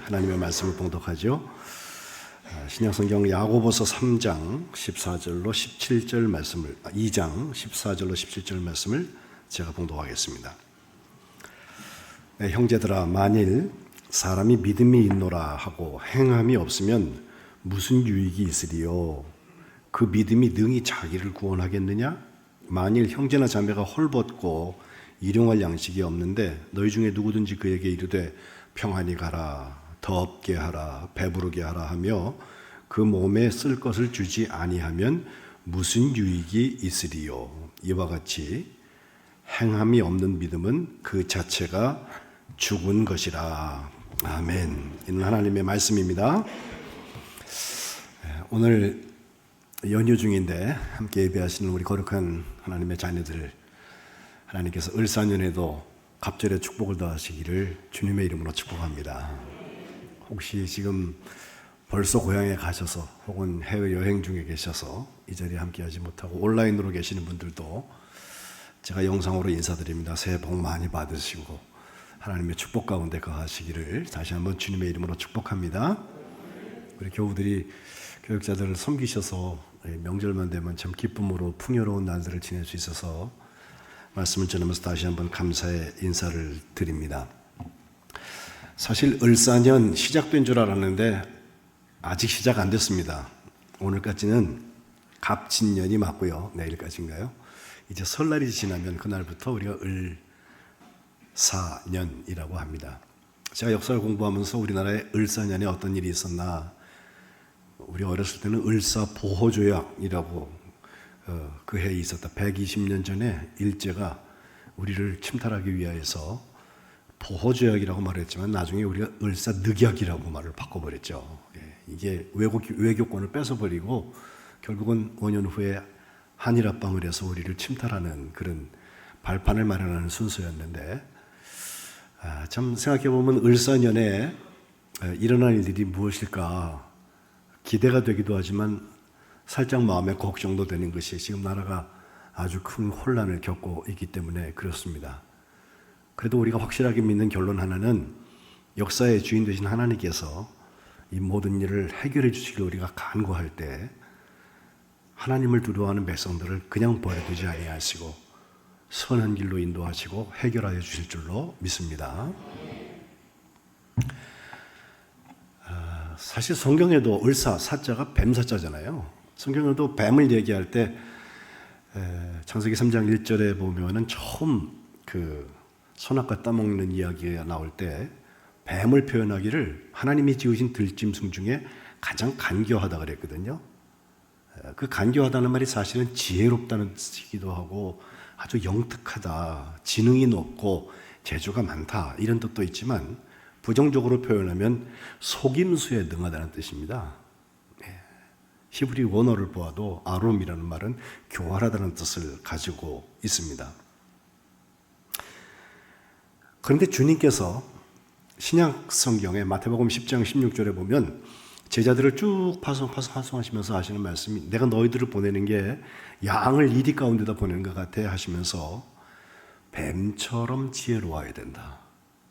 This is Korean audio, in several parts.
하나님의 말씀을 봉독하죠. 신약성경 야고보서 3장 14절로 17절 말씀을 2장 14절로 17절 말씀을 제가 봉독하겠습니다. 형제들아, 만일 사람이 믿음이 있노라 하고 행함이 없으면 무슨 유익이 있으리요? 그 믿음이 능히 자기를 구원하겠느냐? 만일 형제나 자매가 헐벗고 일용할 양식이 없는데 너희 중에 누구든지 그에게 이르되 평안히 가라, 덥게 하라, 배부르게 하라 하며 그 몸에 쓸 것을 주지 아니하면 무슨 유익이 있으리요? 이와 같이 행함이 없는 믿음은 그 자체가 죽은 것이라. 아멘. 이는 하나님의 말씀입니다. 오늘 연휴 중인데 함께 예배하시는 우리 거룩한 하나님의 자녀들, 하나님께서 을사년에도 갑절의 축복을 더하시기를 주님의 이름으로 축복합니다. 혹시 지금 벌써 고향에 가셔서 혹은 해외여행 중에 계셔서 이 자리에 함께하지 못하고 온라인으로 계시는 분들도 제가 영상으로 인사드립니다. 새해 복 많이 받으시고 하나님의 축복 가운데 거하시기를 다시 한번 주님의 이름으로 축복합니다. 우리 교우들이 교육자들을 섬기셔서 명절만 되면 참 기쁨으로 풍요로운 날들을 지낼 수 있어서 말씀을 전하면서 다시 한번 감사의 인사를 드립니다. 사실 을사년 시작된 줄 알았는데 아직 시작 안 됐습니다. 오늘까지는 갑진년이 맞고요. 내일까지인가요? 이제 설날이 지나면 그날부터 우리가 을사년이라고 합니다. 제가 역사를 공부하면서 우리나라에 을사년에 어떤 일이 있었나, 우리 어렸을 때는 을사보호조약이라고 그 해에 있었다. 120년 전에 일제가 우리를 침탈하기 위하여서 보호조약이라고 말했지만 나중에 우리가 을사늑약이라고 말을 바꿔버렸죠. 이게 외교권을 뺏어버리고 결국은 5년 후에 한일합방을 해서 우리를 침탈하는 그런 발판을 마련하는 순서였는데, 참 생각해보면 을사년에 일어날 일들이 무엇일까 기대가 되기도 하지만 살짝 마음에 걱정도 되는 것이 지금 나라가 아주 큰 혼란을 겪고 있기 때문에 그렇습니다. 그래도 우리가 확실하게 믿는 결론 하나는 역사의 주인 되신 하나님께서 이 모든 일을 해결해 주시길 우리가 간구할 때 하나님을 두려워하는 백성들을 그냥 버려두지 아니하시고 선한 길로 인도하시고 해결하여 주실 줄로 믿습니다. 사실 성경에도 을사, 사자가 뱀사자잖아요. 성경에도 뱀을 얘기할 때 창세기 3장 1절에 보면은 처음 그 선악과 따먹는 이야기가 나올 때 뱀을 표현하기를 하나님이 지으신 들짐승 중에 가장 간교하다 그랬거든요. 그 간교하다는 말이 사실은 지혜롭다는 뜻이기도 하고 아주 영특하다, 지능이 높고 재주가 많다 이런 뜻도 있지만 부정적으로 표현하면 속임수에 능하다는 뜻입니다. 히브리 원어를 보아도 아롬이라는 말은 교활하다는 뜻을 가지고 있습니다. 그런데 주님께서 신약 성경에 마태복음 10장 16절에 보면 제자들을 쭉 파송하시면서 하시는 말씀이 내가 너희들을 보내는 게 양을 이리 가운데다 보내는 것 같아 하시면서 뱀처럼 지혜로워야 된다.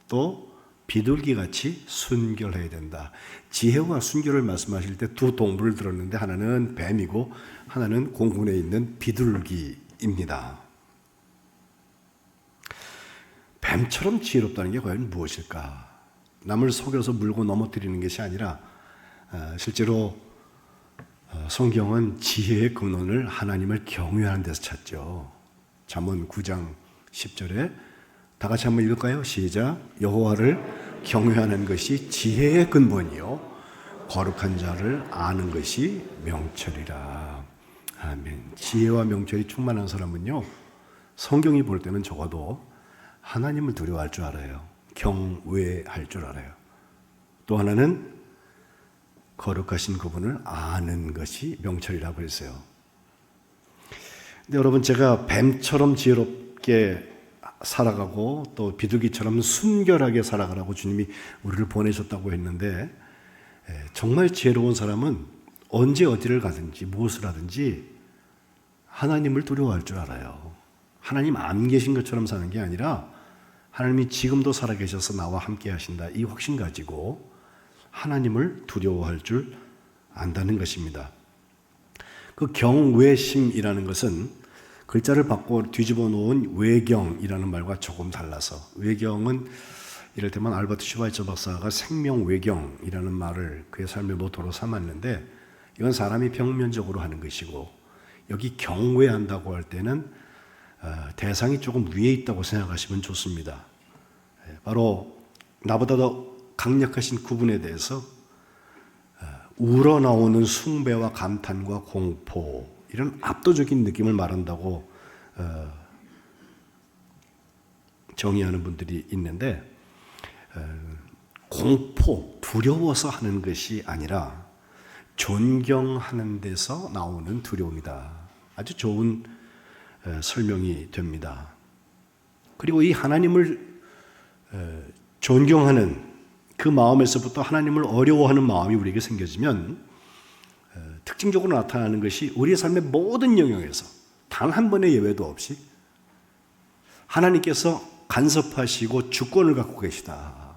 또 비둘기같이 순결해야 된다. 지혜와 순결을 말씀하실 때 두 동물을 들었는데 하나는 뱀이고 하나는 공군에 있는 비둘기입니다. 뱀처럼 지혜롭다는 게 과연 무엇일까? 남을 속여서 물고 넘어뜨리는 것이 아니라 실제로 성경은 지혜의 근원을 하나님을 경외하는 데서 찾죠. 잠언 9장 10절에 다 같이 한번 읽을까요? 시작. 여호와를 경외하는 것이 지혜의 근본이요 거룩한 자를 아는 것이 명철이라. 아멘. 지혜와 명철이 충만한 사람은요 성경이 볼 때는 적어도 하나님을 두려워할 줄 알아요. 경외할 줄 알아요. 또 하나는 거룩하신 그분을 아는 것이 명철이라고 했어요. 근데 여러분, 제가 뱀처럼 지혜롭게 살아가고 또 비둘기처럼 순결하게 살아가라고 주님이 우리를 보내셨다고 했는데, 정말 지혜로운 사람은 언제 어디를 가든지 무엇을 하든지 하나님을 두려워할 줄 알아요. 하나님 안 계신 것처럼 사는 게 아니라 하나님이 지금도 살아계셔서 나와 함께 하신다, 이 확신 가지고 하나님을 두려워할 줄 안다는 것입니다. 그 경외심이라는 것은 글자를 바꿔 뒤집어 놓은 외경이라는 말과 조금 달라서, 외경은 이를테면 알버트 슈바이처 박사가 생명외경이라는 말을 그의 삶의 모토로 삼았는데, 이건 사람이 평면적으로 하는 것이고, 여기 경외한다고 할 때는 대상이 조금 위에 있다고 생각하시면 좋습니다. 바로 나보다 더 강력하신 그분에 대해서 우러나오는 숭배와 감탄과 공포, 이런 압도적인 느낌을 말한다고 정의하는 분들이 있는데, 공포, 두려워서 하는 것이 아니라 존경하는 데서 나오는 두려움이다. 아주 좋은 설명이 됩니다. 그리고 이 하나님을 존경하는 그 마음에서부터 하나님을 어려워하는 마음이 우리에게 생겨지면 특징적으로 나타나는 것이 우리의 삶의 모든 영역에서 단 한 번의 예외도 없이 하나님께서 간섭하시고 주권을 갖고 계시다.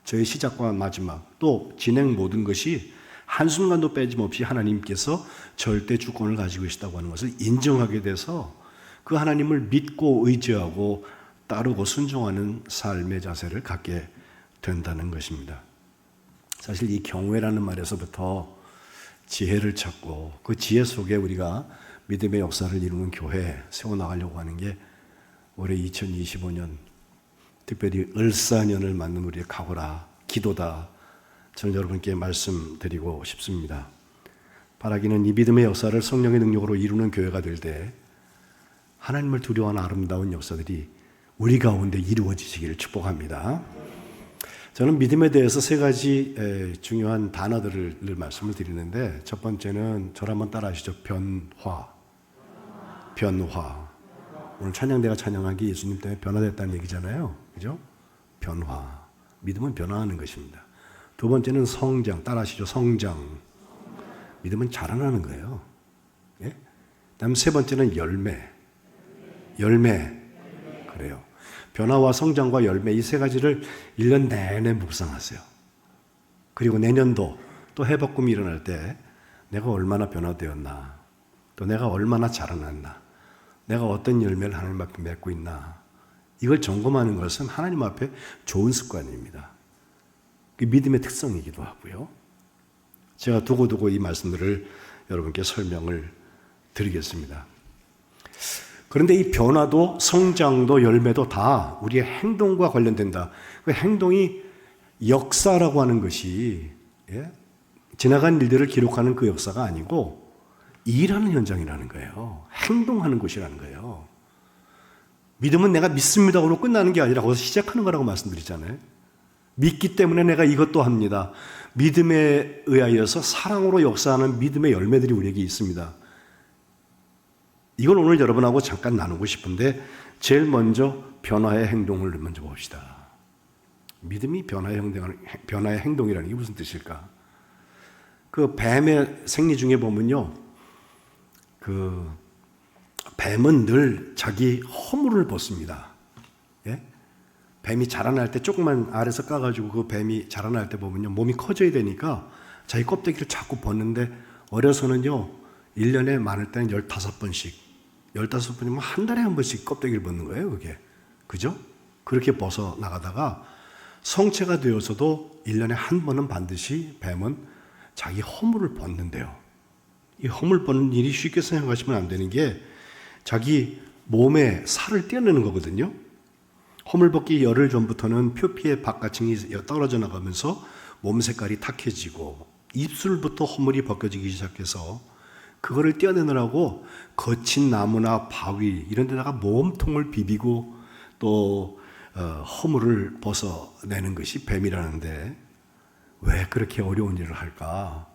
저의 시작과 마지막 또 진행 모든 것이 한순간도 빼짐없이 하나님께서 절대 주권을 가지고 계시다고 하는 것을 인정하게 돼서 그 하나님을 믿고 의지하고 따르고 순종하는 삶의 자세를 갖게 된다는 것입니다. 사실 이 경외라는 말에서부터 지혜를 찾고 그 지혜 속에 우리가 믿음의 역사를 이루는 교회 세워나가려고 하는 게 올해 2025년 특별히 을사년을 맞는 우리의 각오라, 기도다, 저는 여러분께 말씀드리고 싶습니다. 바라기는 이 믿음의 역사를 성령의 능력으로 이루는 교회가 될 때 하나님을 두려워하는 아름다운 역사들이 우리 가운데 이루어지시기를 축복합니다. 저는 믿음에 대해서 세 가지 중요한 단어들을 늘 말씀을 드리는데, 첫 번째는 저를 한번 따라 하시죠. 변화. 오늘 찬양대가 찬양한 게 예수님 때문에 변화됐다는 얘기잖아요. 그죠? 변화. 믿음은 변화하는 것입니다. 두 번째는 성장. 따라 하시죠. 성장. 믿음은 자라나는 거예요. 예? 다음 세 번째는 열매. 그래요. 변화와 성장과 열매, 이 세 가지를 1년 내내 묵상하세요. 그리고 내년도 또 해바꿈이 일어날 때 내가 얼마나 변화되었나, 또 내가 얼마나 자라났나, 내가 어떤 열매를 하나님 앞에 맺고 있나, 이걸 점검하는 것은 하나님 앞에 좋은 습관입니다. 그 믿음의 특성이기도 하고요. 제가 두고두고 이 말씀들을 여러분께 설명을 드리겠습니다. 그런데 이 변화도 성장도 열매도 다 우리의 행동과 관련된다. 그 행동이 역사라고 하는 것이 지나간 일들을 기록하는 그 역사가 아니고 일하는 현장이라는 거예요. 행동하는 곳이라는 거예요. 믿음은 내가 믿습니다로 끝나는 게 아니라 거기서 시작하는 거라고 말씀드리잖아요. 믿기 때문에 내가 이것도 합니다. 믿음에 의하여서 사랑으로 역사하는 믿음의 열매들이 우리에게 있습니다. 이걸 오늘 여러분하고 잠깐 나누고 싶은데, 제일 먼저 변화의 행동을 먼저 봅시다. 믿음이 변화의 행동이라는 게 무슨 뜻일까? 그 뱀의 생리 중에 보면요, 그 뱀은 늘 자기 허물을 벗습니다. 예? 뱀이 자라날 때 조금만 알에서 까가지고 그 뱀이 자라날 때 보면요, 몸이 커져야 되니까 자기 껍데기를 자꾸 벗는데, 어려서는요 1년에 많을 때는 15번씩, 15번이면 한 달에 한 번씩 껍데기를 벗는 거예요. 그게, 그죠? 그렇게 벗어 나가다가 성체가 되어서도 1년에 한 번은 반드시 뱀은 자기 허물을 벗는데요. 이 허물 벗는 일이 쉽게 생각하시면 안 되는 게, 자기 몸에 살을 떼어내는 거거든요. 허물 벗기 열흘 전부터는 표피의 바깥층이 떨어져 나가면서 몸 색깔이 탁해지고 입술부터 허물이 벗겨지기 시작해서 그거를 떼어내느라고 거친 나무나 바위 이런 데다가 몸통을 비비고 또 허물을 벗어내는 것이 뱀이라는데, 왜 그렇게 어려운 일을 할까?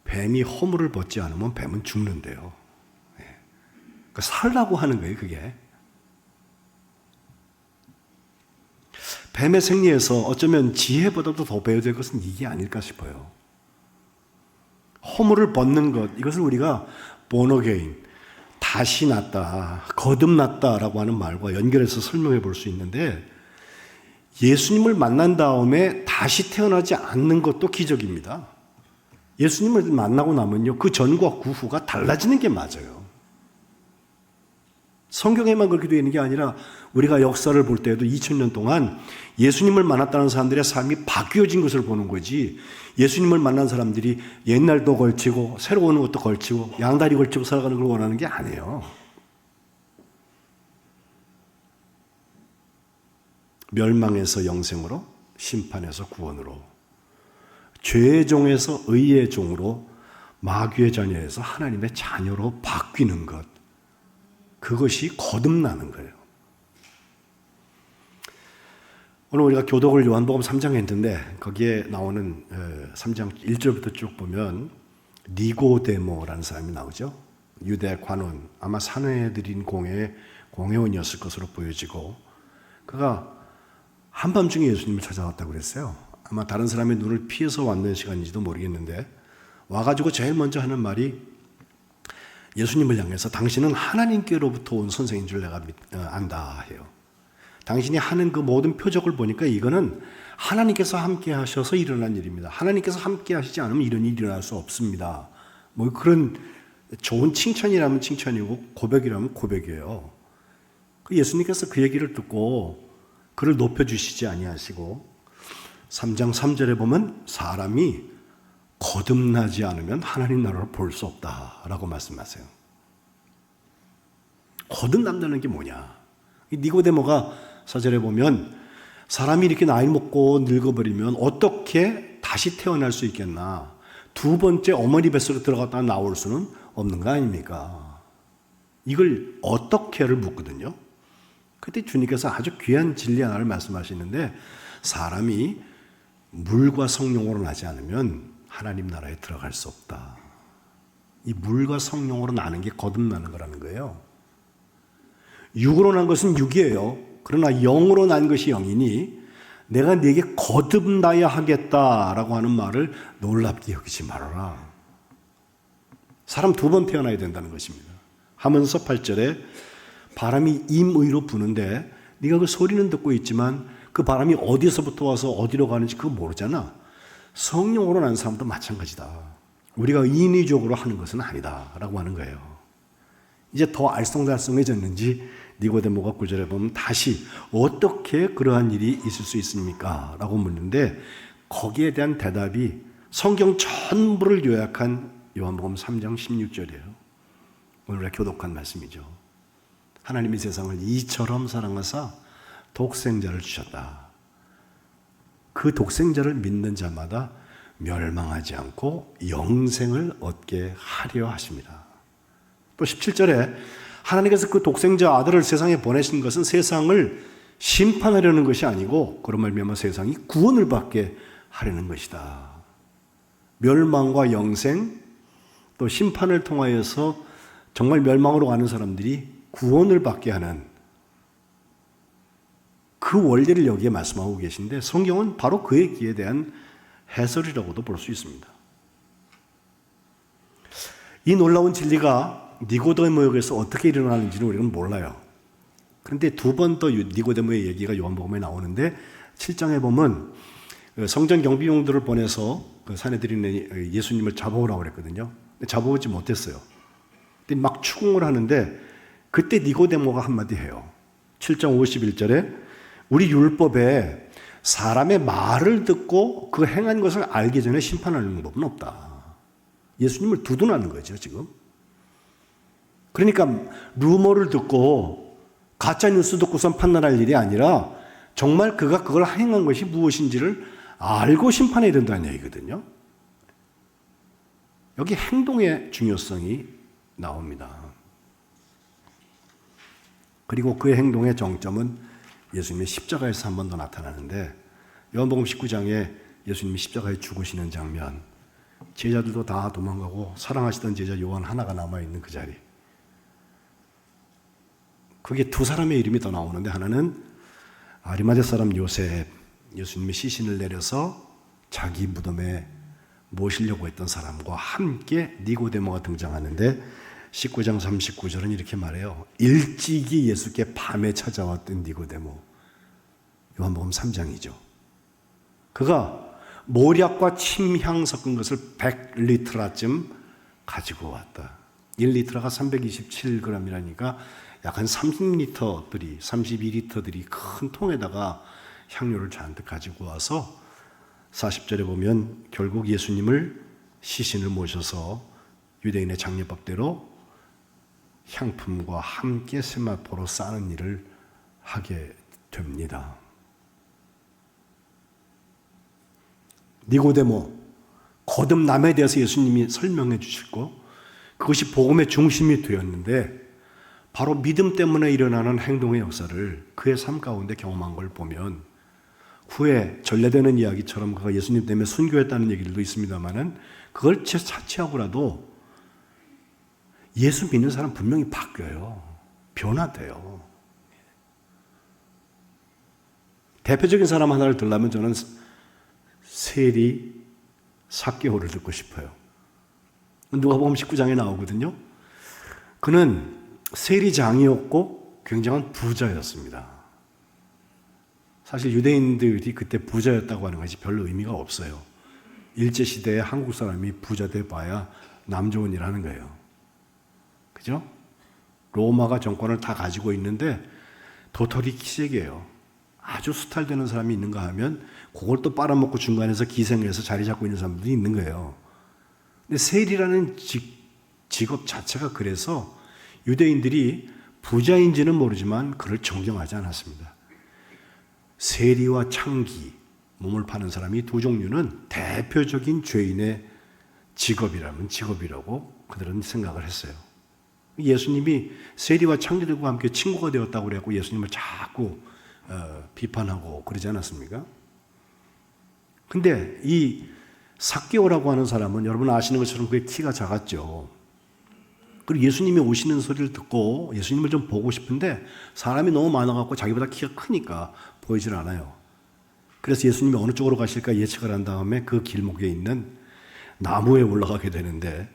뱀이 허물을 벗지 않으면 뱀은 죽는데요. 그러니까 살라고 하는 거예요, 그게. 뱀의 생리에서 어쩌면 지혜보다도 더 배워야 될 것은 이게 아닐까 싶어요. 허물을 벗는 것, 이것을 우리가 born again, 다시 났다, 거듭났다라고 하는 말과 연결해서 설명해 볼 수 있는데, 예수님을 만난 다음에 다시 태어나지 않는 것도 기적입니다. 예수님을 만나고 나면요, 그 전과 그 후가 달라지는 게 맞아요. 성경에만 그렇게 되어 있는 게 아니라 우리가 역사를 볼 때에도 2000년 동안 예수님을 만났다는 사람들의 삶이 바뀌어진 것을 보는 거지, 예수님을 만난 사람들이 옛날도 걸치고 새로 오는 것도 걸치고 양다리 걸치고 살아가는 걸 원하는 게 아니에요. 멸망에서 영생으로, 심판에서 구원으로, 죄의 종에서 의의 종으로, 마귀의 자녀에서 하나님의 자녀로 바뀌는 것, 그것이 거듭나는 거예요. 오늘 우리가 교독을 요한복음 3장에 했는데 거기에 나오는 3장 1절부터 쭉 보면 니고데모라는 사람이 나오죠. 유대 관원, 아마 산헤드린 공회원이었을 것으로 보여지고, 그가 한밤중에 예수님을 찾아왔다고 그랬어요. 아마 다른 사람의 눈을 피해서 왔는 시간인지도 모르겠는데, 와가지고 제일 먼저 하는 말이 예수님을 향해서 당신은 하나님께로부터 온 선생인 줄 내가 안다 해요. 당신이 하는 그 모든 표적을 보니까 이거는 하나님께서 함께 하셔서 일어난 일입니다. 하나님께서 함께 하시지 않으면 이런 일이 일어날 수 없습니다. 뭐 그런 좋은 칭찬이라면 칭찬이고 고백이라면 고백이에요. 예수님께서 그 얘기를 듣고 그를 높여주시지 아니하시고 3장 3절에 보면 사람이 거듭나지 않으면 하나님 나라를 볼 수 없다라고 말씀하세요. 거듭난다는 게 뭐냐? 니고데모가 4절에 보면 사람이 이렇게 나이 먹고 늙어버리면 어떻게 다시 태어날 수 있겠나? 두 번째 어머니 뱃속에 들어갔다 나올 수는 없는 거 아닙니까? 이걸 어떻게를 묻거든요. 그때 주님께서 아주 귀한 진리 하나를 말씀하시는데, 사람이 물과 성령으로 나지 않으면 하나님 나라에 들어갈 수 없다. 이 물과 성령으로 나는 게 거듭나는 거라는 거예요. 육으로 난 것은 육이에요. 그러나 영으로 난 것이 영이니 내가 네게 거듭나야 하겠다라고 하는 말을 놀랍게 여기지 말아라. 사람 두 번 태어나야 된다는 것입니다. 하면서 8절에 바람이 임의로 부는데 네가 그 소리는 듣고 있지만 그 바람이 어디서부터 와서 어디로 가는지 그거 모르잖아. 성령으로 난 사람도 마찬가지다. 우리가 인위적으로 하는 것은 아니다 라고 하는 거예요. 이제 더 알쏭달쏭해졌는지 니고데모가 9절에 보면 다시 어떻게 그러한 일이 있을 수 있습니까? 라고 묻는데, 거기에 대한 대답이 성경 전부를 요약한 요한복음 3장 16절이에요. 오늘의 교독한 말씀이죠. 하나님이 세상을 이처럼 사랑하사 독생자를 주셨다. 그 독생자를 믿는 자마다 멸망하지 않고 영생을 얻게 하려 하십니다. 또 17절에 하나님께서 그 독생자 아들을 세상에 보내신 것은 세상을 심판하려는 것이 아니고 그런 말미암아 세상이 구원을 받게 하려는 것이다. 멸망과 영생 또 심판을 통하여서 정말 멸망으로 가는 사람들이 구원을 받게 하는 그 원리를 여기에 말씀하고 계신데, 성경은 바로 그 얘기에 대한 해설이라고도 볼 수 있습니다. 이 놀라운 진리가 니고데모에게서 어떻게 일어나는지는 우리는 몰라요. 그런데 두 번 더 니고데모의 얘기가 요한복음에 나오는데, 7장에 보면 성전 경비용들을 보내서 그 산헤드린에 예수님을 잡아오라고 그랬거든요. 잡아오지 못했어요. 근데 막 추궁을 하는데 그때 니고데모가 한마디 해요. 7장 51절에 우리 율법에 사람의 말을 듣고 그 행한 것을 알기 전에 심판하는 법은 없다. 예수님을 두둔하는 거죠, 지금. 그러니까 루머를 듣고 가짜 뉴스 듣고선 판단할 일이 아니라 정말 그가 그걸 행한 것이 무엇인지를 알고 심판해야 된다는 얘기거든요. 여기 행동의 중요성이 나옵니다. 그리고 그의 행동의 정점은 예수님의 십자가에서 한 번 더 나타나는데, 요한복음 19장에 예수님이 십자가에 죽으시는 장면, 제자들도 다 도망가고 사랑하시던 제자 요한 하나가 남아있는 그 자리, 그게 두 사람의 이름이 더 나오는데, 하나는 아리마대 사람 요셉, 예수님이 시신을 내려서 자기 무덤에 모시려고 했던 사람과 함께 니고데모가 등장하는데, 19장 39절은 이렇게 말해요. 일찍이 예수께 밤에 찾아왔던 니고데모. 요한복음 3장이죠. 그가 모략과 침향 섞은 것을 100리트라쯤 가지고 왔다. 1리트가 327g이라니까 약 한 32리터들이 큰 통에다가 향료를 잔뜩 가지고 와서 40절에 보면 결국 예수님을 시신을 모셔서 유대인의 장례법대로 향품과 함께 세마포로 싸는 일을 하게 됩니다. 니고데모, 거듭남에 대해서 예수님이 설명해 주시고 그것이 복음의 중심이 되었는데 바로 믿음 때문에 일어나는 행동의 역사를 그의 삶 가운데 경험한 걸 보면 후에 전래되는 이야기처럼 그가 예수님 때문에 순교했다는 얘기들도 있습니다만은 그걸 차치하고라도 예수 믿는 사람 분명히 바뀌어요. 변화돼요. 대표적인 사람 하나를 들려면 저는 세리 삭개오를 듣고 싶어요. 누가복음 19장에 나오거든요. 그는 세리장이었고 굉장한 부자였습니다. 사실 유대인들이 그때 부자였다고 하는 것이 별로 의미가 없어요. 일제시대에 한국 사람이 부자 돼봐야 남 좋은 일 하는 거예요. 그죠? 로마가 정권을 다 가지고 있는데 도토리 키재기예요. 아주 수탈되는 사람이 있는가 하면 그걸 또 빨아먹고 중간에서 기생해서 자리 잡고 있는 사람들이 있는 거예요. 근데 세리라는 직업 자체가 그래서 유대인들이 부자인지는 모르지만 그를 존경하지 않았습니다. 세리와 창기, 몸을 파는 사람이 두 종류는 대표적인 죄인의 직업이라면 직업이라고 그들은 생각을 했어요. 예수님이 세리와 창기들과 함께 친구가 되었다고 그래갖고 예수님을 자꾸 비판하고 그러지 않았습니까? 근데 이 삭개오라고 하는 사람은 여러분 아시는 것처럼 그의 키가 작았죠. 그리고 예수님이 오시는 소리를 듣고 예수님을 좀 보고 싶은데 사람이 너무 많아갖고 자기보다 키가 크니까 보이질 않아요. 그래서 예수님이 어느 쪽으로 가실까 예측을 한 다음에 그 길목에 있는 나무에 올라가게 되는데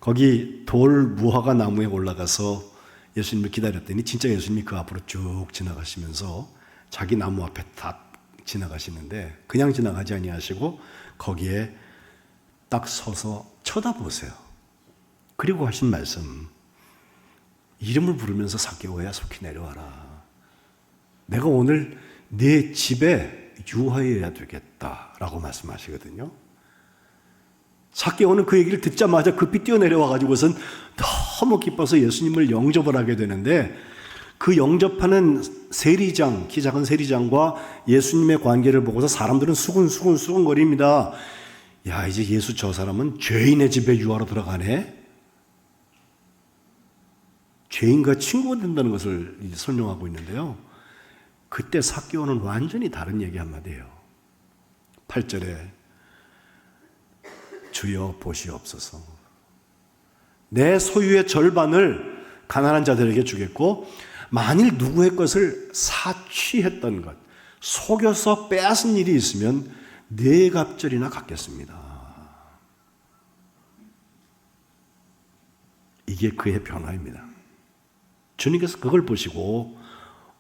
거기 돌 무화과 나무에 올라가서 예수님을 기다렸더니 진짜 예수님이 그 앞으로 쭉 지나가시면서 자기 나무 앞에 딱 지나가시는데 그냥 지나가지 아니하시고 거기에 딱 서서 쳐다보세요. 그리고 하신 말씀, 이름을 부르면서 삭개오야 속히 내려와라. 내가 오늘 네 집에 유하여야 되겠다라고 말씀하시거든요. 삭개오는 그 얘기를 듣자마자 급히 뛰어내려와가지고선 너무 기뻐서 예수님을 영접을 하게 되는데 그 영접하는 세리장, 키 작은 세리장과 예수님의 관계를 보고서 사람들은 수근거립니다. 야, 이제 예수 저 사람은 죄인의 집에 유하러 들어가네? 죄인과 친구가 된다는 것을 설명하고 있는데요. 그때 삭개오는 완전히 다른 얘기 한마디예요. 8절에 주여 보시옵소서. 내 소유의 절반을 가난한 자들에게 주겠고 만일 누구의 것을 사취했던 것, 속여서 빼앗은 일이 있으면 네 갑절이나 갚겠습니다. 이게 그의 변화입니다. 주님께서 그걸 보시고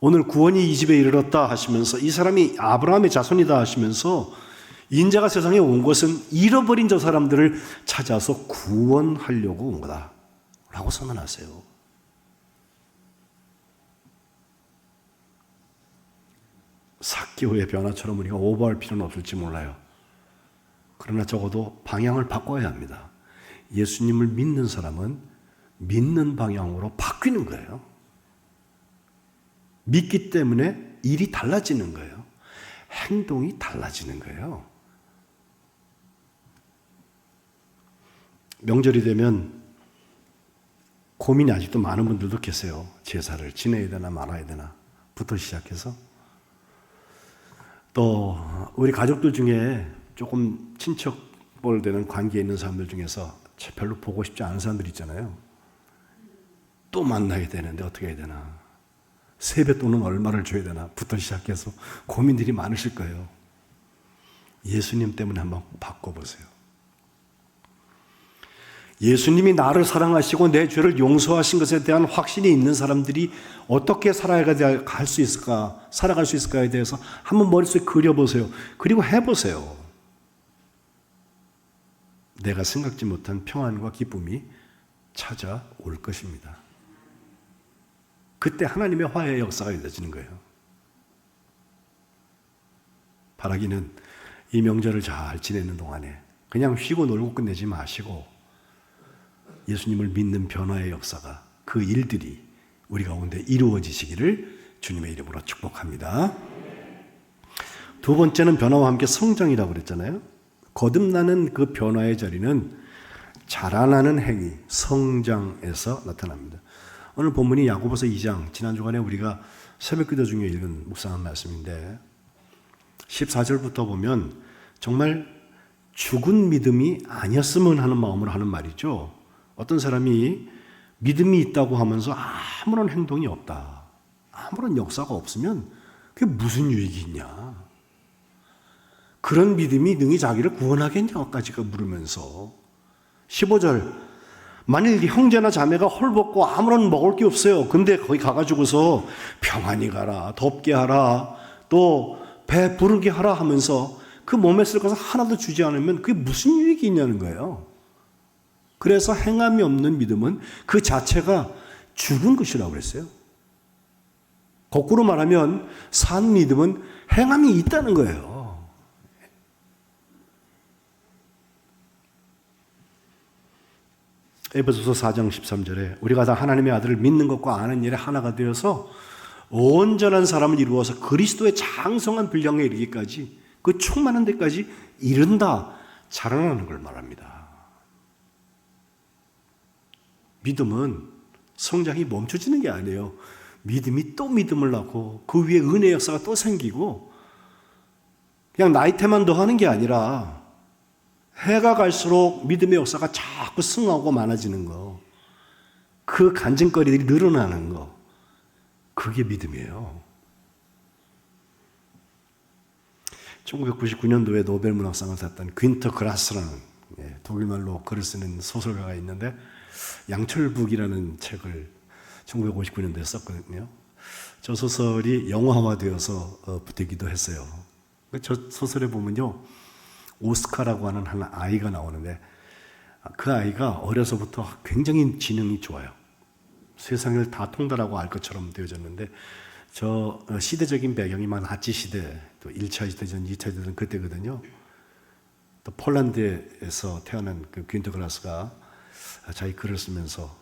오늘 구원이 이 집에 이르렀다 하시면서 이 사람이 아브라함의 자손이다 하시면서 인자가 세상에 온 것은 잃어버린 저 사람들을 찾아서 구원하려고 온 거다 라고 선언하세요. 삭개오의 변화처럼 우리가 오버할 필요는 없을지 몰라요. 그러나 적어도 방향을 바꿔야 합니다. 예수님을 믿는 사람은 믿는 방향으로 바뀌는 거예요. 믿기 때문에 일이 달라지는 거예요. 행동이 달라지는 거예요. 명절이 되면 고민이 아직도 많은 분들도 계세요. 제사를 지내야 되나 말아야 되나 부터 시작해서 또 우리 가족들 중에 조금 친척볼 되는 관계에 있는 사람들 중에서 별로 보고 싶지 않은 사람들 있잖아요. 또 만나야 되는데 어떻게 해야 되나, 세뱃돈은 얼마를 줘야 되나 부터 시작해서 고민들이 많으실 거예요. 예수님 때문에 한번 바꿔보세요. 예수님이 나를 사랑하시고 내 죄를 용서하신 것에 대한 확신이 있는 사람들이 어떻게 살아갈 수 있을까, 살아갈 수 있을까에 대해서 한번 머릿속에 그려보세요. 그리고 해보세요. 내가 생각지 못한 평안과 기쁨이 찾아올 것입니다. 그때 하나님의 화해의 역사가 이루어지는 거예요. 바라기는 이 명절을 잘 지내는 동안에 그냥 쉬고 놀고 끝내지 마시고 예수님을 믿는 변화의 역사가, 그 일들이 우리 가운데 이루어지시기를 주님의 이름으로 축복합니다. 두 번째는 변화와 함께 성장이라고 그랬잖아요. 거듭나는 그 변화의 자리는 자라나는 행위, 성장에서 나타납니다. 오늘 본문이 야고보서 2장, 지난 주간에 우리가 새벽기도 중에 읽은 묵상한 말씀인데 14절부터 보면 정말 죽은 믿음이 아니었으면 하는 마음으로 하는 말이죠. 어떤 사람이 믿음이 있다고 하면서 아무런 행동이 없다, 아무런 역사가 없으면 그게 무슨 유익이 있냐, 그런 믿음이 능히 자기를 구원하겠냐까지 물으면서 15절, 만일 형제나 자매가 헐벗고 아무런 먹을 게 없어요. 근데 거기 가가지고서 평안히 가라, 덥게 하라, 또 배 부르게 하라 하면서 그 몸에 쓸 것을 하나도 주지 않으면 그게 무슨 유익이 있냐는 거예요. 그래서 행함이 없는 믿음은 그 자체가 죽은 것이라고 그랬어요. 거꾸로 말하면 산 믿음은 행함이 있다는 거예요. 에베소서 4장 13절에 우리가 다 하나님의 아들을 믿는 것과 아는 일에 하나가 되어서 온전한 사람을 이루어서 그리스도의 장성한 분량에 이르기까지, 그 충만한 데까지 이른다, 자라나는 걸 말합니다. 믿음은 성장이 멈춰지는 게 아니에요. 믿음이 또 믿음을 낳고 그 위에 은혜의 역사가 또 생기고, 그냥 나이테만 더하는 게 아니라 해가 갈수록 믿음의 역사가 자꾸 승하고 많아지는 거, 그 간증거리들이 늘어나는 거, 그게 믿음이에요. 1999년도에 노벨 문학상을 탔던 귄터 그라스라는 독일말로 글을 쓰는 소설가가 있는데 양철북이라는 책을 1959년도에 썼거든요. 저 소설이 영화화되어서 되기도 했어요. 저 소설에 보면요, 오스카라고 하는 한 아이가 나오는데 그 아이가 어려서부터 굉장히 지능이 좋아요. 세상을 다 통달하고 알 것처럼 되어졌는데, 저 시대적인 배경이 막 나치 시대, 또 1차 시대전, 2차 시대전 그때거든요. 또 폴란드에서 태어난 그 귄터 그라스가 자기 글을 쓰면서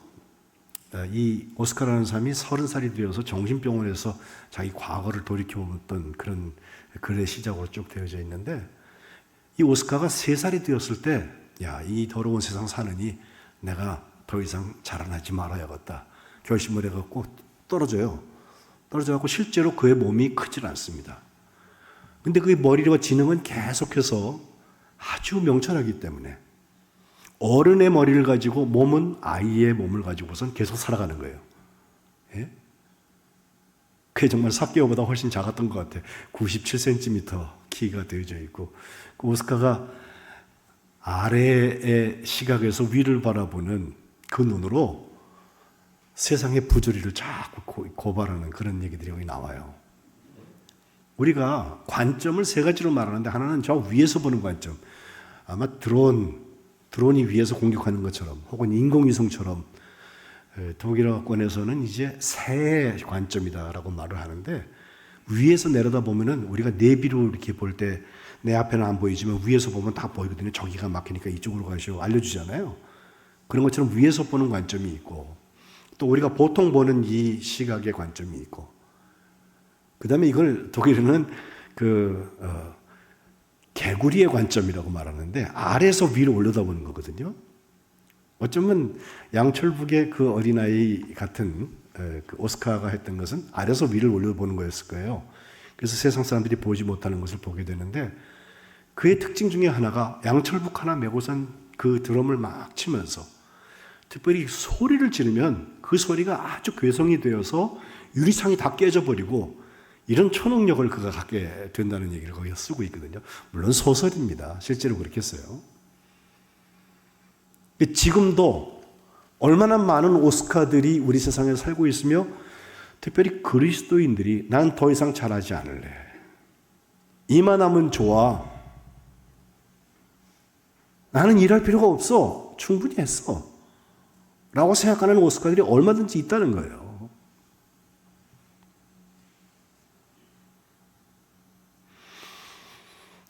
이 오스카라는 사람이 30살이 되어서 정신병원에서 자기 과거를 돌이켜보던 그런 글의 시작으로 쭉 되어져 있는데, 이 오스카가 3살이 되었을 때, 야, 이 더러운 세상 사느니 내가 더 이상 자라나지 말아야겠다 결심을 해갖고 떨어져갖고 실제로 그의 몸이 크질 않습니다. 근데 그의 머리와 지능은 계속해서 아주 명철하기 때문에 어른의 머리를 가지고 몸은 아이의 몸을 가지고선 계속 살아가는 거예요. 예? 그게 정말 삽개오보다 훨씬 작았던 것 같아요. 97cm 키가 되어져 있고, 그 오스카가 아래의 시각에서 위를 바라보는 그 눈으로 세상의 부조리를 자꾸 고발하는 그런 얘기들이 여기 나와요. 우리가 관점을 3가지로 말하는데, 하나는 저 위에서 보는 관점, 아마 드론이 위에서 공격하는 것처럼, 혹은 인공위성처럼 독일어권에서는 이제 새 관점이다라고 말을 하는데, 위에서 내려다보면은 우리가 내비로 이렇게 볼 때 내 앞에는 안 보이지만 위에서 보면 다 보이거든요. 저기가 막히니까 이쪽으로 가시오 알려주잖아요. 그런 것처럼 위에서 보는 관점이 있고, 또 우리가 보통 보는 이 시각의 관점이 있고, 그 다음에 이걸 독일어는 개구리의 관점이라고 말하는데, 아래에서 위로 올려다보는 거거든요. 어쩌면 양철북의 그 어린아이 같은 그 오스카가 했던 것은 아래에서 위를 올려보는 거였을 거예요. 그래서 세상 사람들이 보지 못하는 것을 보게 되는데, 그의 특징 중에 하나가 양철북 하나 메고선 그 드럼을 막 치면서 특별히 소리를 지르면 그 소리가 아주 괴성이 되어서 유리창이 다 깨져버리고, 이런 초능력을 그가 갖게 된다는 얘기를 거기서 쓰고 있거든요. 물론 소설입니다. 실제로 그렇게 했어요. 지금도 얼마나 많은 오스카들이 우리 세상에 살고 있으며 특별히 그리스도인들이 난 더 이상 잘하지 않을래. 이만하면 좋아. 나는 일할 필요가 없어. 충분히 했어. 라고 생각하는 오스카들이 얼마든지 있다는 거예요.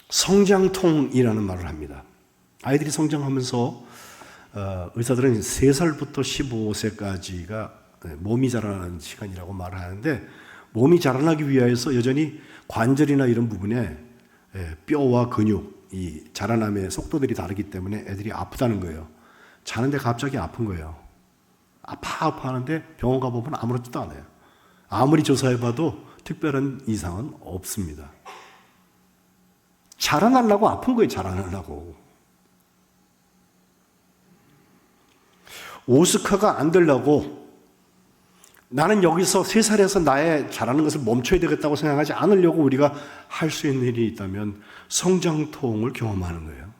성장통이라는 말을 합니다. 아이들이 성장하면서 의사들은 3살부터 15세까지가 몸이 자라나는 시간이라고 말을 하는데, 몸이 자라나기 위해서 여전히 관절이나 이런 부분에 뼈와 근육, 이 자라남의 속도들이 다르기 때문에 애들이 아프다는 거예요. 자는데 갑자기 아픈 거예요. 아파 하는데 병원 가보면 아무렇지도 않아요. 아무리 조사해봐도 특별한 이상은 없습니다. 자라나려고 아픈 거예요. 자라나려고. 오스카가 안 되려고 나는 여기서 3살에서 나의 자라는 것을 멈춰야 되겠다고 생각하지 않으려고 우리가 할 수 있는 일이 있다면 성장통을 경험하는 거예요.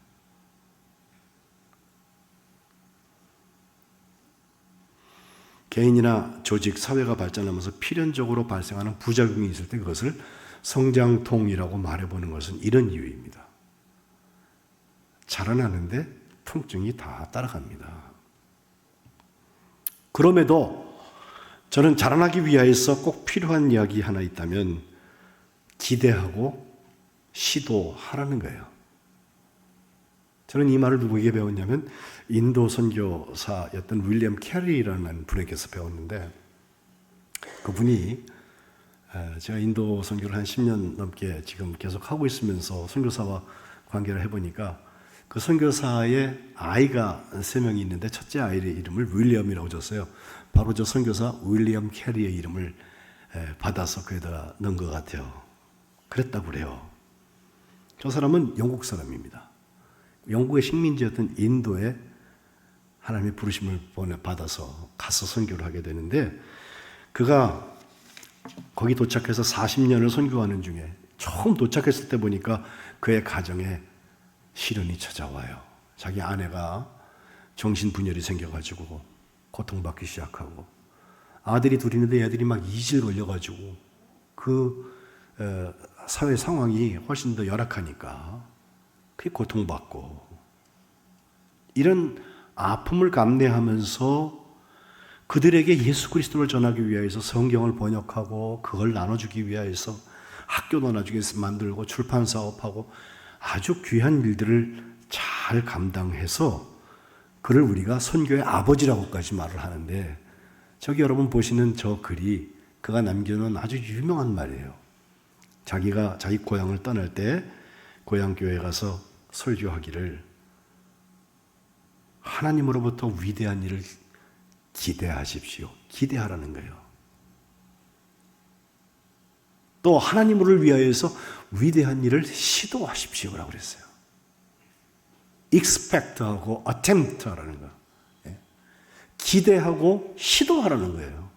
개인이나 조직, 사회가 발전하면서 필연적으로 발생하는 부작용이 있을 때 그것을 성장통이라고 말해보는 것은 이런 이유입니다. 자라나는데 통증이 다 따라갑니다. 그럼에도 저는 자라나기 위해서 꼭 필요한 이야기 하나 있다면 기대하고 시도하라는 거예요. 저는 이 말을 누구에게 배웠냐면 인도 선교사였던 윌리엄 캐리라는 분에게서 배웠는데, 그분이 제가 인도 선교를 한 10년 넘게 지금 계속 하고 있으면서 선교사와 관계를 해보니까 그 선교사의 아이가 3명이 있는데 첫째 아이의 이름을 윌리엄이라고 줬어요. 바로 저 선교사 윌리엄 캐리의 이름을 받아서 거기다가 넣은 것 같아요. 그랬다고 그래요. 저 사람은 영국 사람입니다. 영국의 식민지였던 인도에 하나님의 부르심을 받아서 가서 선교를 하게 되는데, 그가 거기 도착해서 40년을 선교하는 중에 처음 도착했을 때 보니까 그의 가정에 시련이 찾아와요. 자기 아내가 정신분열이 생겨가지고 고통받기 시작하고, 아들이 둘 있는데 애들이 막 이질 걸려가지고 그 사회 상황이 훨씬 더 열악하니까 그게 고통받고, 이런 아픔을 감내하면서 그들에게 예수 그리스도를 전하기 위해서 성경을 번역하고 그걸 나눠주기 위해서 학교 나눠주기 위해서 만들고 출판 사업하고 아주 귀한 일들을 잘 감당해서 그를 우리가 선교의 아버지라고까지 말을 하는데, 저기 여러분 보시는 저 글이 그가 남겨놓은 아주 유명한 말이에요. 자기가 자기 고향을 떠날 때 고향 교회에 가서 설교하기를 하나님으로부터 위대한 일을 기대하십시오. 기대하라는 거예요. 또 하나님을 위하여서 위대한 일을 시도하십시오라고 그랬어요. expect하고 attempt라는 거. 기대하고 시도하라는 거예요.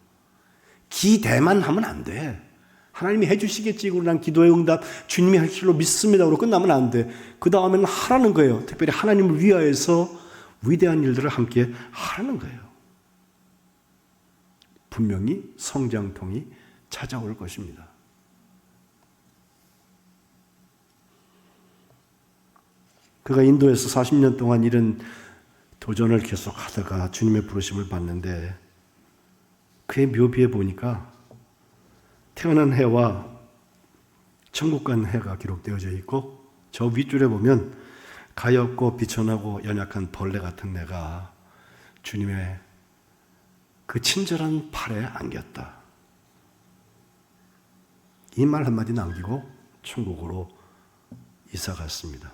기대만 하면 안 돼. 하나님이 해주시겠지. 그리고 난 기도의 응답 주님이 할 줄로 믿습니다. 그러고 끝나면 안 돼. 그 다음에는 하라는 거예요. 특별히 하나님을 위하여서 위대한 일들을 함께 하라는 거예요. 분명히 성장통이 찾아올 것입니다. 그가 인도에서 40년 동안 이런 도전을 계속하다가 주님의 부르심을 받는데, 그의 묘비에 보니까 태어난 해와 천국 간 해가 기록되어져 있고, 저 윗줄에 보면 가엾고 비천하고 연약한 벌레 같은 내가 주님의 그 친절한 팔에 안겼다. 이 말 한마디 남기고 천국으로 이사 갔습니다.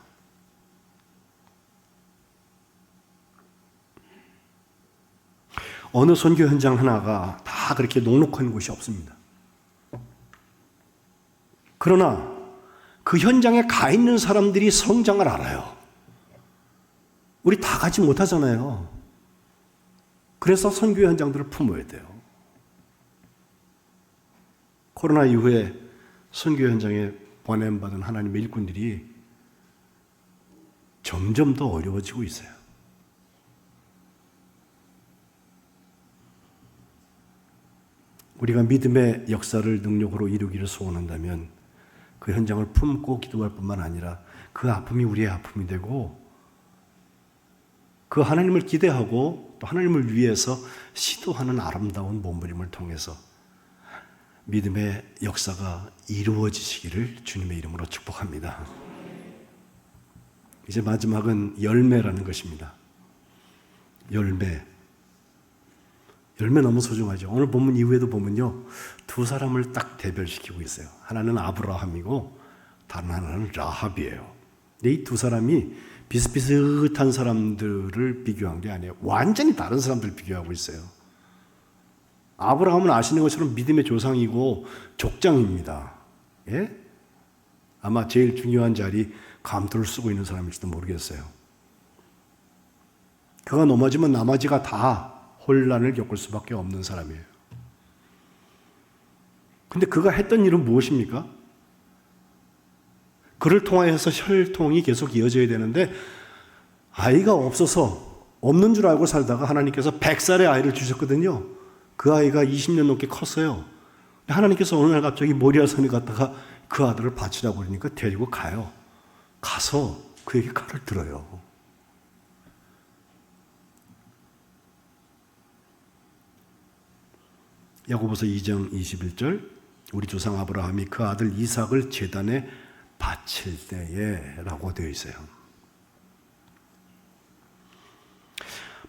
어느 선교 현장 하나가 다 그렇게 녹록한 곳이 없습니다. 그러나 그 현장에 가 있는 사람들이 성장을 알아요. 우리 다 가지 못하잖아요. 그래서 선교 현장들을 품어야 돼요. 코로나 이후에 선교 현장에 보냄받은 하나님의 일꾼들이 점점 더 어려워지고 있어요. 우리가 믿음의 역사를 능력으로 이루기를 소원한다면 그 현장을 품고 기도할 뿐만 아니라 그 아픔이 우리의 아픔이 되고 그 하나님을 기대하고 또 하나님을 위해서 시도하는 아름다운 몸부림을 통해서 믿음의 역사가 이루어지시기를 주님의 이름으로 축복합니다. 이제 마지막은 열매라는 것입니다. 열매 너무 소중하죠. 오늘 본문 이후에도 보면요, 두 사람을 딱 대별시키고 있어요. 하나는 아브라함이고 다른 하나는 라합이에요. 근데 이 두 사람이 비슷비슷한 사람들을 비교한 게 아니에요. 완전히 다른 사람들을 비교하고 있어요. 아브라함은 아시는 것처럼 믿음의 조상이고 족장입니다. 예? 아마 제일 중요한 자리 감투를 쓰고 있는 사람일지도 모르겠어요. 그가 넘어지면 나머지가 다 혼란을 겪을 수밖에 없는 사람이에요. 근데 그가 했던 일은 무엇입니까? 그를 통하여서 혈통이 계속 이어져야 되는데 아이가 없어서 없는 줄 알고 살다가 하나님께서 100살의 아이를 주셨거든요. 그 아이가 20년 넘게 컸어요. 하나님께서 어느 날 갑자기 모리아산에 갔다가 그 아들을 바치라고 그러니까 데리고 가요. 가서 그에게 칼을 들어요. 야고보서 2장 21절, 우리 조상 아브라함이 그 아들 이삭을 제단에 바칠 때에 라고 되어 있어요.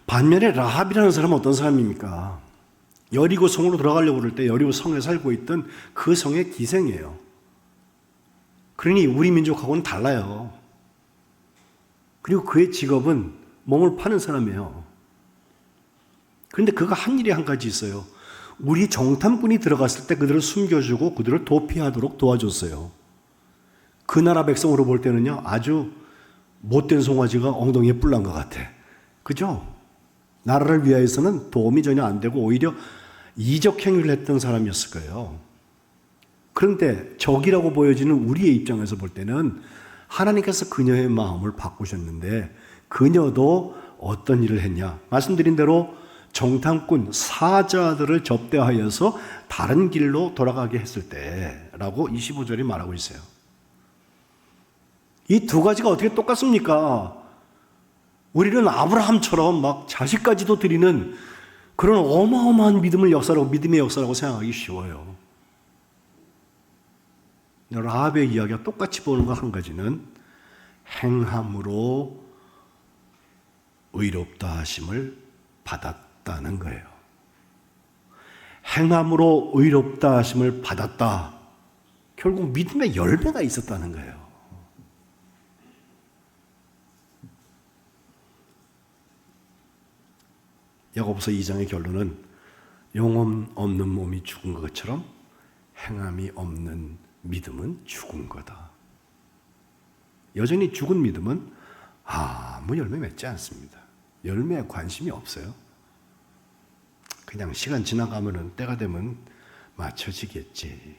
반면에 라합이라는 사람은 어떤 사람입니까? 여리고 성으로 들어가려고 그럴 때 여리고 성에 살고 있던 그 성의 기생이에요. 그러니 우리 민족하고는 달라요. 그리고 그의 직업은 몸을 파는 사람이에요. 그런데 그가 한 일이 한 가지 있어요. 우리 정탐꾼이 들어갔을 때 그들을 숨겨주고 그들을 도피하도록 도와줬어요. 그 나라 백성으로 볼 때는요, 아주 못된 송아지가 엉덩이에 뿔난 것 같아. 그죠? 나라를 위하여서는 도움이 전혀 안 되고 오히려 이적 행위를 했던 사람이었을 거예요. 그런데 적이라고 보여지는 우리의 입장에서 볼 때는 하나님께서 그녀의 마음을 바꾸셨는데 그녀도 어떤 일을 했냐? 말씀드린 대로 정탐꾼 사자들을 접대하여서 다른 길로 돌아가게 했을 때라고 25절이 말하고 있어요. 이 두 가지가 어떻게 똑같습니까? 우리는 아브라함처럼 막 자식까지도 드리는 그런 어마어마한 믿음의 역사라고 생각하기 쉬워요. 라합의 이야기가 똑같이 보는 거 한 가지는 행함으로 의롭다 하심을 받았다는 거예요. 행함으로 의롭다 하심을 받았다. 결국 믿음의 열매가 있었다는 거예요. 야고보서 2장의 결론은 영혼 없는 몸이 죽은 것처럼 행함이 없는 믿음은 죽은 거다. 여전히 죽은 믿음은 아무 열매 맺지 않습니다. 열매에 관심이 없어요. 그냥 시간 지나가면은 때가 되면 맞춰지겠지.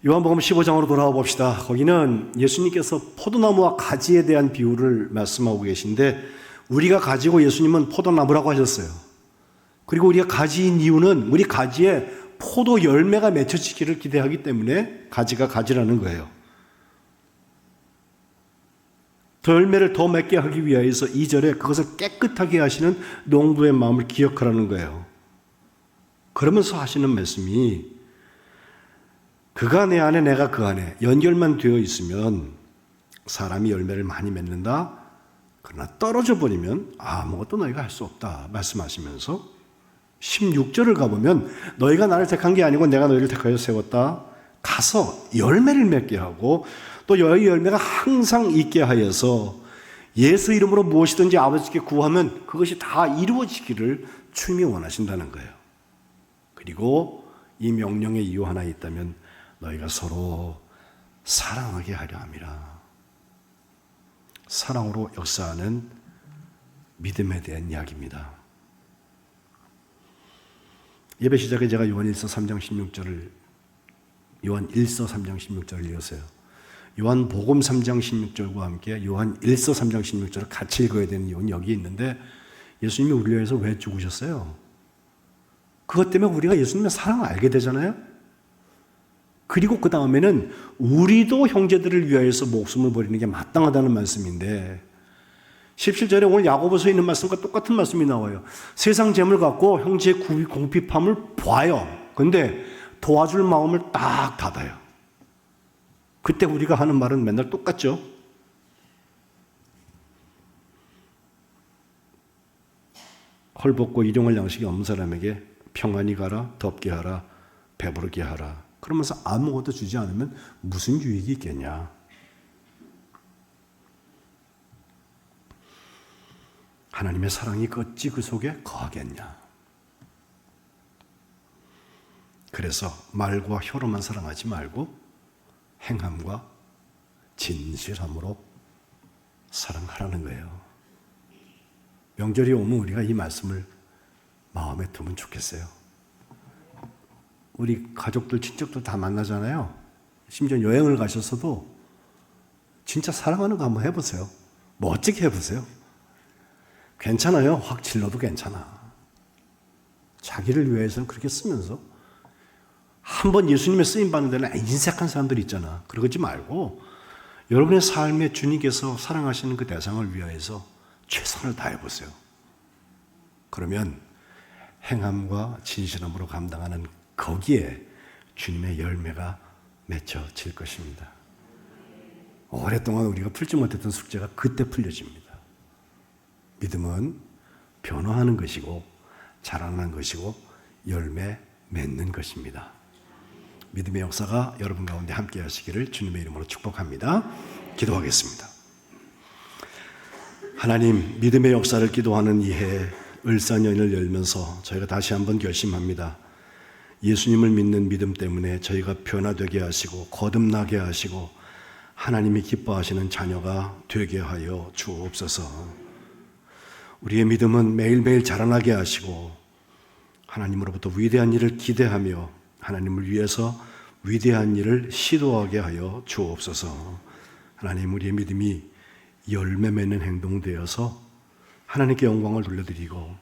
요한복음 15장으로 돌아와 봅시다. 거기는 예수님께서 포도나무와 가지에 대한 비유를 말씀하고 계신데 우리가 가지고 예수님은 포도나무라고 하셨어요. 그리고 우리가 가지인 이유는 우리 가지에 포도 열매가 맺혀지기를 기대하기 때문에 가지가 가지라는 거예요. 더 열매를 더 맺게 하기 위하여서 2절에 그것을 깨끗하게 하시는 농부의 마음을 기억하라는 거예요. 그러면서 하시는 말씀이 그가 내 안에 내가 그 안에 연결만 되어 있으면 사람이 열매를 많이 맺는다. 그러나 떨어져 버리면 아무것도 너희가 할 수 없다 말씀하시면서 16절을 가보면 너희가 나를 택한 게 아니고 내가 너희를 택하여 세웠다. 가서 열매를 맺게 하고 또 너희 열매가 항상 있게 하여서 예수 이름으로 무엇이든지 아버지께 구하면 그것이 다 이루어지기를 주님이 원하신다는 거예요. 그리고 이 명령의 이유 하나 있다면 너희가 서로 사랑하게 하려 함이라. 사랑으로 역사하는 믿음에 대한 이야기입니다. 예배 시작에 제가 요한 1서 3장 16절을 읽었어요. 요한 복음 3장 16절과 함께 요한 1서 3장 16절을 같이 읽어야 되는 이유는 여기 있는데 예수님이 우리를 위해서 왜 죽으셨어요? 그것 때문에 우리가 예수님의 사랑을 알게 되잖아요. 그리고 그 다음에는 우리도 형제들을 위하여서 목숨을 버리는 게 마땅하다는 말씀인데 17절에 오늘 야고보서에 있는 말씀과 똑같은 말씀이 나와요. 세상 재물 갖고 형제의 궁핍함을 봐요. 근데 도와줄 마음을 딱 닫아요. 그때 우리가 하는 말은 맨날 똑같죠. 헐벗고 일용할 양식이 없는 사람에게 평안히 가라, 덥게 하라, 배부르게 하라. 그러면서 아무것도 주지 않으면 무슨 유익이 있겠냐. 하나님의 사랑이 어찌 그 속에 거하겠냐. 그래서 말과 혀로만 사랑하지 말고 행함과 진실함으로 사랑하라는 거예요. 명절이 오면 우리가 이 말씀을 마음에 두면 좋겠어요. 우리 가족들, 친척들 다 만나잖아요. 심지어 여행을 가셔서도 진짜 사랑하는 거 한번 해보세요. 멋지게 해보세요. 괜찮아요. 확 질러도 괜찮아. 자기를 위해서는 그렇게 쓰면서 한번 예수님의 쓰임받는 데는 인색한 사람들이 있잖아. 그러지 말고 여러분의 삶에 주님께서 사랑하시는 그 대상을 위하여서 최선을 다해보세요. 그러면 행함과 진실함으로 감당하는 거기에 주님의 열매가 맺혀질 것입니다. 오랫동안 우리가 풀지 못했던 숙제가 그때 풀려집니다. 믿음은 변화하는 것이고 자라나는 것이고 열매 맺는 것입니다. 믿음의 역사가 여러분 가운데 함께 하시기를 주님의 이름으로 축복합니다. 기도하겠습니다. 하나님, 믿음의 역사를 기도하는 이해 을사년을 열면서 저희가 다시 한번 결심합니다. 예수님을 믿는 믿음 때문에 저희가 변화되게 하시고 거듭나게 하시고 하나님이 기뻐하시는 자녀가 되게 하여 주옵소서. 우리의 믿음은 매일매일 자라나게 하시고 하나님으로부터 위대한 일을 기대하며 하나님을 위해서 위대한 일을 시도하게 하여 주옵소서. 하나님, 우리의 믿음이 열매 맺는 행동 되어서 하나님께 영광을 돌려드리고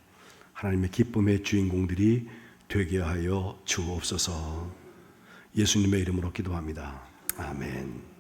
하나님의 기쁨의 주인공들이 되게 하여 주옵소서. 예수님의 이름으로 기도합니다. 아멘.